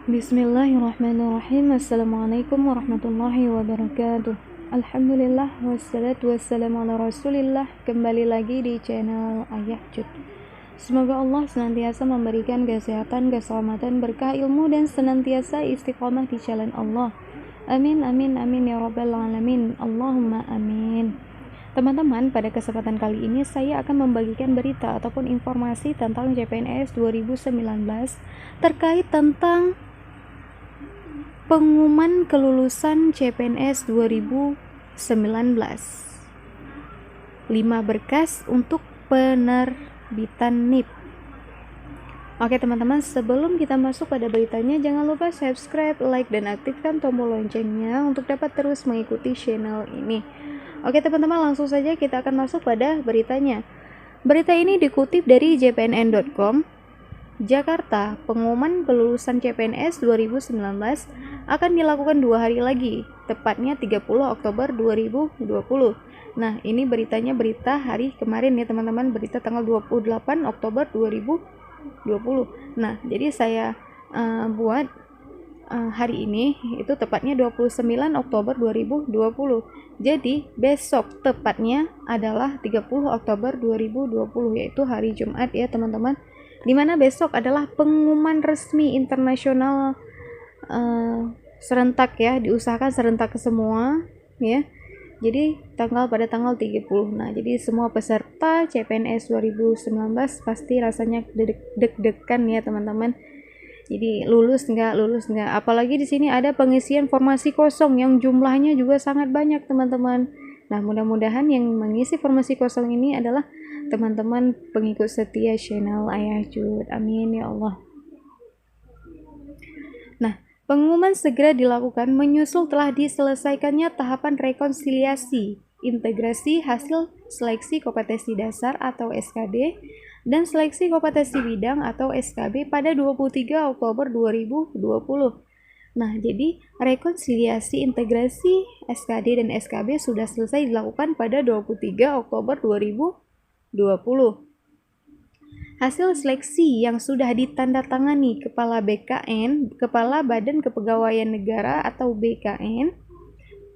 Bismillahirrahmanirrahim. Assalamualaikum warahmatullahi wabarakatuh. Alhamdulillah wassalatu wassalamu ala rasulillah. Kembali lagi di channel Ayah Cut. Semoga Allah senantiasa memberikan kesehatan, keselamatan, berkah ilmu, dan senantiasa istiqomah di jalan Allah. Amin amin amin ya rabbal alamin. Allahumma amin. Teman-teman, pada kesempatan kali ini saya akan membagikan berita ataupun informasi tentang CPNS 2019 terkait tentang pengumuman kelulusan CPNS 2019. 5 berkas untuk penerbitan NIP. Oke teman-teman, sebelum kita masuk pada beritanya, jangan lupa subscribe, like, dan aktifkan tombol loncengnya untuk dapat terus mengikuti channel ini. Oke teman-teman, langsung saja kita akan masuk pada beritanya. Berita ini dikutip dari jpnn.com. Jakarta, pengumuman kelulusan CPNS 2019 akan dilakukan 2 hari lagi, tepatnya 30 Oktober 2020. Nah, ini beritanya berita hari kemarin ya teman-teman, berita tanggal 28 Oktober 2020. Nah, jadi saya buat hari ini itu tepatnya 29 Oktober 2020. Jadi besok tepatnya adalah 30 Oktober 2020, yaitu hari Jumat ya teman-teman. Dimana besok adalah pengumuman resmi internasional serentak ya, diusahakan serentak ke semua ya. Jadi pada tanggal 30. Nah, jadi semua peserta CPNS 2019 pasti rasanya deg-degan ya teman-teman. Jadi lulus nggak, apalagi di sini ada pengisian formasi kosong yang jumlahnya juga sangat banyak teman-teman. Nah, mudah-mudahan yang mengisi formasi kosong ini adalah teman-teman pengikut setia channel Ayah Cut. Amin ya Allah. Nah, pengumuman segera dilakukan menyusul telah diselesaikannya tahapan rekonsiliasi integrasi hasil seleksi kompetensi dasar atau SKD dan seleksi kompetensi bidang atau SKB pada 23 Oktober 2020. Nah, jadi rekonsiliasi integrasi SKD dan SKB sudah selesai dilakukan pada 23 Oktober 2020. Hasil seleksi yang sudah ditandatangani Kepala BKN, Kepala Badan Kepegawaian Negara atau BKN,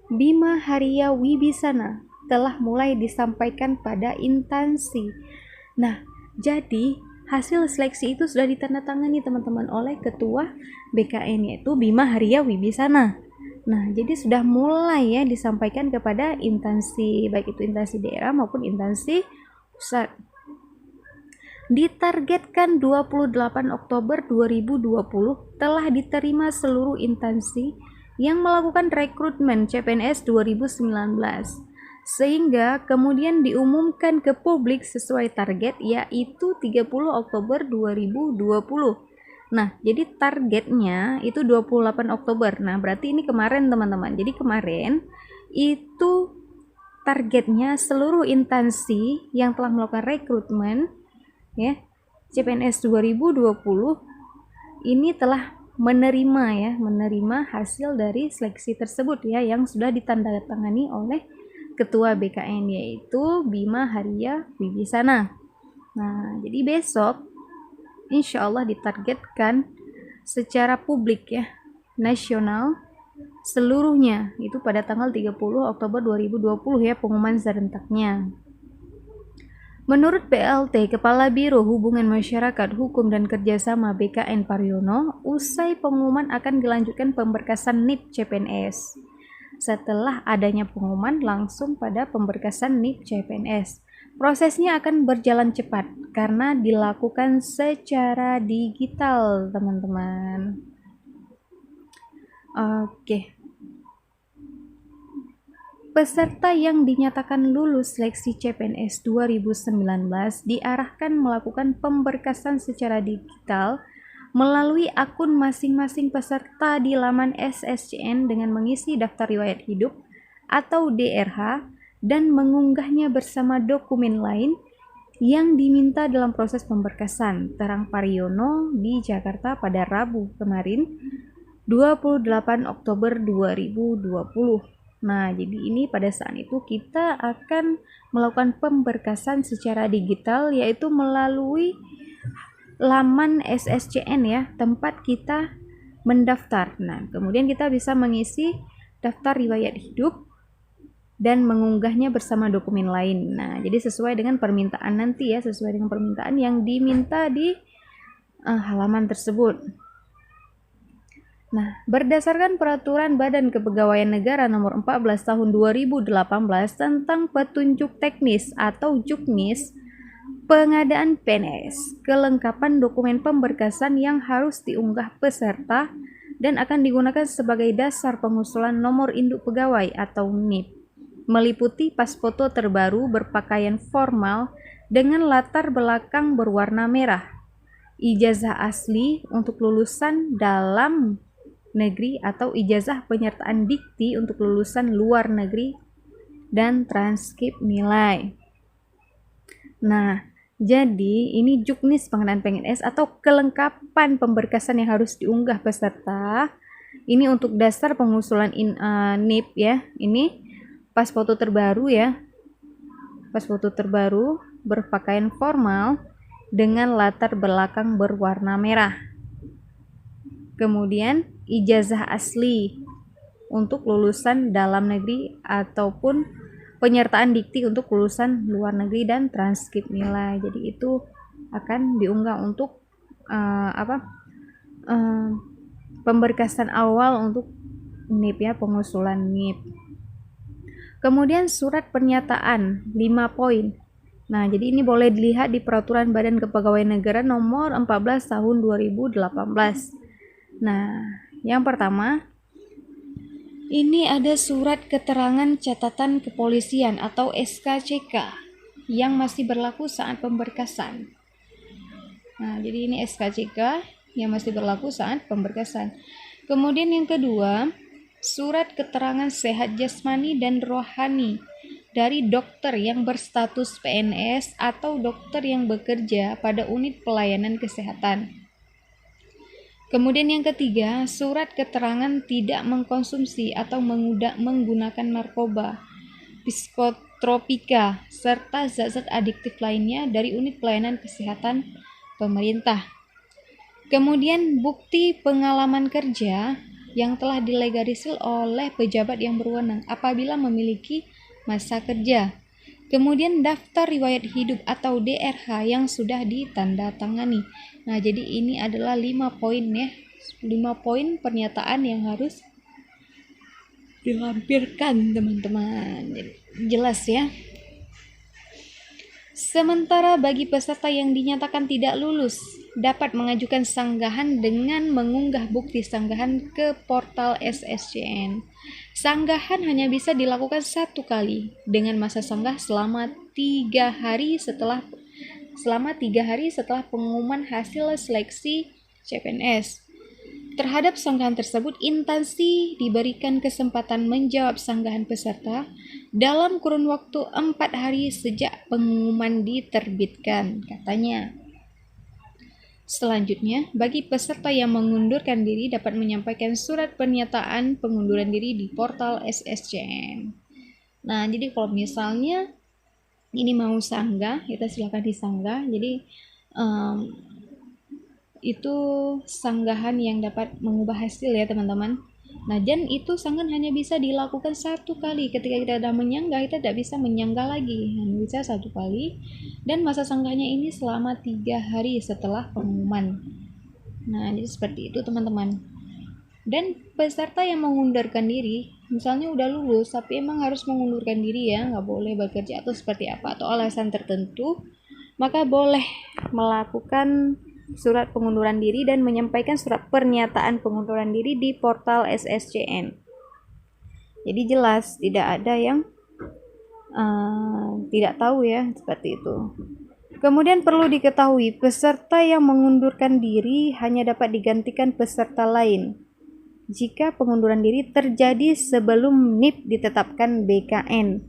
Bima Haria Wibisana telah mulai disampaikan pada instansi. Nah, jadi hasil seleksi itu sudah ditandatangani teman-teman oleh Ketua BKN yaitu Bima Haria Wibisana. Nah, jadi sudah mulai ya disampaikan kepada instansi, baik itu instansi daerah maupun instansi pusat. Ditargetkan 28 Oktober 2020 telah diterima seluruh instansi yang melakukan rekrutmen CPNS 2019, sehingga kemudian diumumkan ke publik sesuai target yaitu 30 Oktober 2020. Nah, jadi targetnya itu 28 Oktober. Nah, berarti ini kemarin teman-teman. Jadi kemarin itu targetnya seluruh instansi yang telah melakukan rekrutmen ya CPNS 2020 ini telah menerima hasil dari seleksi tersebut ya yang sudah ditandatangani oleh Ketua BKN yaitu Bima Haria Wibisana. Nah, jadi besok insya Allah ditargetkan secara publik ya nasional seluruhnya itu pada tanggal 30 Oktober 2020 ya pengumuman serentaknya. Menurut PLT, Kepala Biro Hubungan Masyarakat, Hukum dan Kerjasama BKN Paryono, usai pengumuman akan dilanjutkan pemberkasan NIP CPNS. Setelah adanya pengumuman langsung pada pemberkasan NIP CPNS. Prosesnya akan berjalan cepat karena dilakukan secara digital, teman-teman. Oke. Peserta yang dinyatakan lulus seleksi CPNS 2019 diarahkan melakukan pemberkasan secara digital melalui akun masing-masing peserta di laman SSCN dengan mengisi daftar riwayat hidup atau DRH dan mengunggahnya bersama dokumen lain yang diminta dalam proses pemberkasan. Terang Paryono di Jakarta pada Rabu kemarin 28 Oktober 2020. Nah, jadi ini pada saat itu kita akan melakukan pemberkasan secara digital yaitu melalui laman SSCN ya, tempat kita mendaftar. Nah, kemudian kita bisa mengisi daftar riwayat hidup dan mengunggahnya bersama dokumen lain. Nah, jadi sesuai dengan permintaan nanti ya, sesuai dengan permintaan yang diminta di halaman tersebut. Nah, berdasarkan peraturan Badan Kepegawaian Negara nomor 14 tahun 2018 tentang petunjuk teknis atau Juknis pengadaan PNS, kelengkapan dokumen pemberkasan yang harus diunggah peserta dan akan digunakan sebagai dasar pengusulan nomor induk pegawai atau NIP, meliputi pas foto terbaru berpakaian formal dengan latar belakang berwarna merah, ijazah asli untuk lulusan dalam negeri atau ijazah penyertaan dikti untuk lulusan luar negeri, dan transkrip nilai. Nah, jadi ini Juknis pengadaan PNS atau kelengkapan pemberkasan yang harus diunggah peserta. Ini untuk dasar pengusulan NIP ya. Ini pas foto terbaru ya. Pas foto terbaru berpakaian formal dengan latar belakang berwarna merah. Kemudian ijazah asli untuk lulusan dalam negeri ataupun penyertaan dikti untuk lulusan luar negeri dan transkrip nilai. Jadi itu akan diunggah untuk pemberkasan awal untuk NIP ya, pengusulan NIP. Kemudian surat pernyataan 5 poin. Nah, jadi ini boleh dilihat di peraturan Badan Kepegawaian Negara nomor 14 tahun 2018. Nah, yang pertama, ini ada surat keterangan catatan kepolisian atau SKCK yang masih berlaku saat pemberkasan. Nah, jadi ini SKCK yang masih berlaku saat pemberkasan. Kemudian yang kedua, surat keterangan sehat jasmani dan rohani dari dokter yang berstatus PNS atau dokter yang bekerja pada unit pelayanan kesehatan. Kemudian yang ketiga, surat keterangan tidak mengkonsumsi atau menggunakan narkoba, psikotropika, serta zat-zat adiktif lainnya dari unit pelayanan kesehatan pemerintah. Kemudian bukti pengalaman kerja yang telah dilegalisir oleh pejabat yang berwenang apabila memiliki masa kerja. Kemudian daftar riwayat hidup atau DRH yang sudah ditandatangani. Nah, jadi ini adalah 5 poin ya. 5 poin pernyataan yang harus dilampirkan, teman-teman. Jelas ya. Sementara bagi peserta yang dinyatakan tidak lulus, dapat mengajukan sanggahan dengan mengunggah bukti sanggahan ke portal SSCN. Sanggahan hanya bisa dilakukan 1 kali dengan masa sanggah selama 3 hari setelah pengumuman hasil seleksi CPNS. Terhadap sanggahan tersebut, instansi diberikan kesempatan menjawab sanggahan peserta dalam kurun waktu 4 hari sejak pengumuman diterbitkan, katanya. Selanjutnya, bagi peserta yang mengundurkan diri dapat menyampaikan surat pernyataan pengunduran diri di portal SSCN. Nah, jadi kalau misalnya ini mau sanggah, kita silakan disanggah. Jadi itu sanggahan yang dapat mengubah hasil ya, teman-teman. Nah, dan itu sanggahan hanya bisa dilakukan 1 kali. Ketika kita sudah menyanggah, kita tidak bisa menyanggah lagi, hanya bisa 1 kali. Dan masa sanggahnya ini selama 3 hari setelah pengumuman. Nah, jadi seperti itu, teman-teman. Dan peserta yang mengundurkan diri, misalnya udah lulus tapi emang harus mengundurkan diri ya, nggak boleh bekerja atau seperti apa, atau alasan tertentu, maka boleh melakukan surat pengunduran diri dan menyampaikan surat pernyataan pengunduran diri di portal SSCN. Jadi jelas, tidak ada yang tidak tahu ya, seperti itu. Kemudian perlu diketahui, peserta yang mengundurkan diri hanya dapat digantikan peserta lain jika pengunduran diri terjadi sebelum NIP ditetapkan BKN.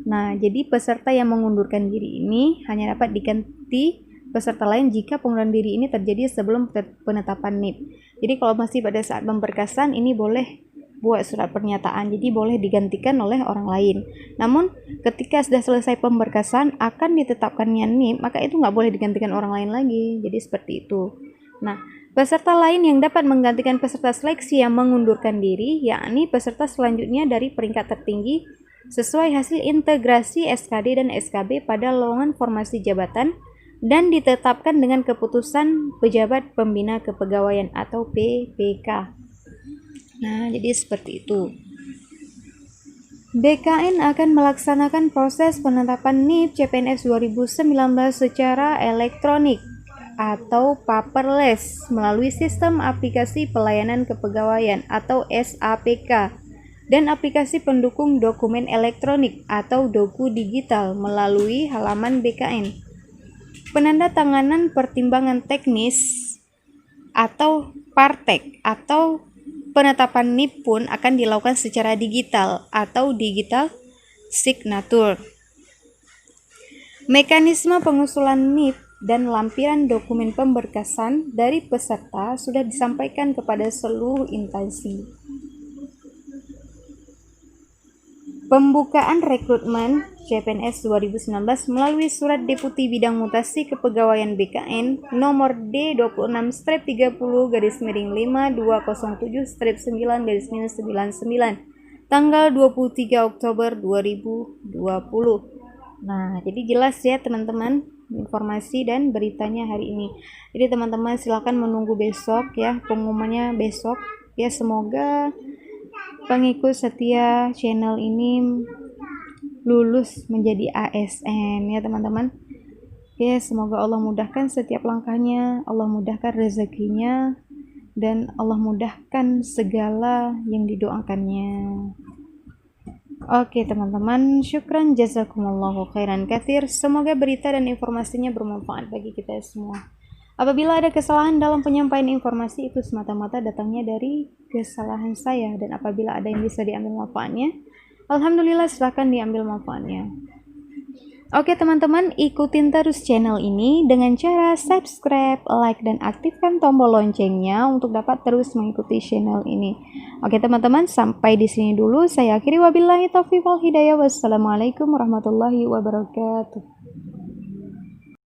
Nah, jadi peserta yang mengundurkan diri ini hanya dapat diganti peserta lain jika pengunduran diri ini terjadi sebelum penetapan NIP. Jadi kalau masih pada saat pemberkasan, ini boleh buat surat pernyataan, jadi boleh digantikan oleh orang lain. Namun ketika sudah selesai pemberkasan akan ditetapkannya NIP, maka itu nggak boleh digantikan orang lain lagi. Jadi seperti itu. Nah, Peserta lain yang dapat menggantikan peserta seleksi yang mengundurkan diri, yakni peserta selanjutnya dari peringkat tertinggi sesuai hasil integrasi SKD dan SKB pada lowongan formasi jabatan dan ditetapkan dengan keputusan Pejabat Pembina Kepegawaian atau PPK. Nah, jadi seperti itu. BKN akan melaksanakan proses penetapan NIP CPNS 2019 secara elektronik atau paperless melalui sistem aplikasi pelayanan kepegawaian atau SAPK dan aplikasi pendukung dokumen elektronik atau Doku Digital melalui halaman BKN. Penandatanganan pertimbangan teknis atau partek atau penetapan NIP pun akan dilakukan secara digital atau digital signature. Mekanisme pengusulan NIP dan lampiran dokumen pemberkasan dari peserta sudah disampaikan kepada seluruh instansi. Pembukaan rekrutmen CPNS 2019 melalui Surat Deputi Bidang Mutasi Kepegawaian BKN nomor D26/30-5207/9-99 tanggal 23 Oktober 2020. Nah, jadi jelas ya teman-teman informasi dan beritanya hari ini. Jadi teman-teman silakan menunggu besok ya, pengumumannya besok ya. Semoga pengikut setia channel ini lulus menjadi ASN ya teman-teman. Ya, semoga Allah mudahkan setiap langkahnya, Allah mudahkan rezekinya, dan Allah mudahkan segala yang didoakannya. Oke teman-teman, syukran jazakumullahu khairan katsir. Semoga berita dan informasinya bermanfaat bagi kita semua. Apabila ada kesalahan dalam penyampaian informasi, itu semata-mata datangnya dari kesalahan saya, dan apabila ada yang bisa diambil manfaatnya, alhamdulillah silahkan diambil manfaatnya. Oke teman-teman, ikutin terus channel ini dengan cara subscribe, like, dan aktifkan tombol loncengnya untuk dapat terus mengikuti channel ini. Oke teman-teman, sampai di sini dulu. Saya akhiri, wabillahi taufiq wal hidayah. Wassalamualaikum warahmatullahi wabarakatuh.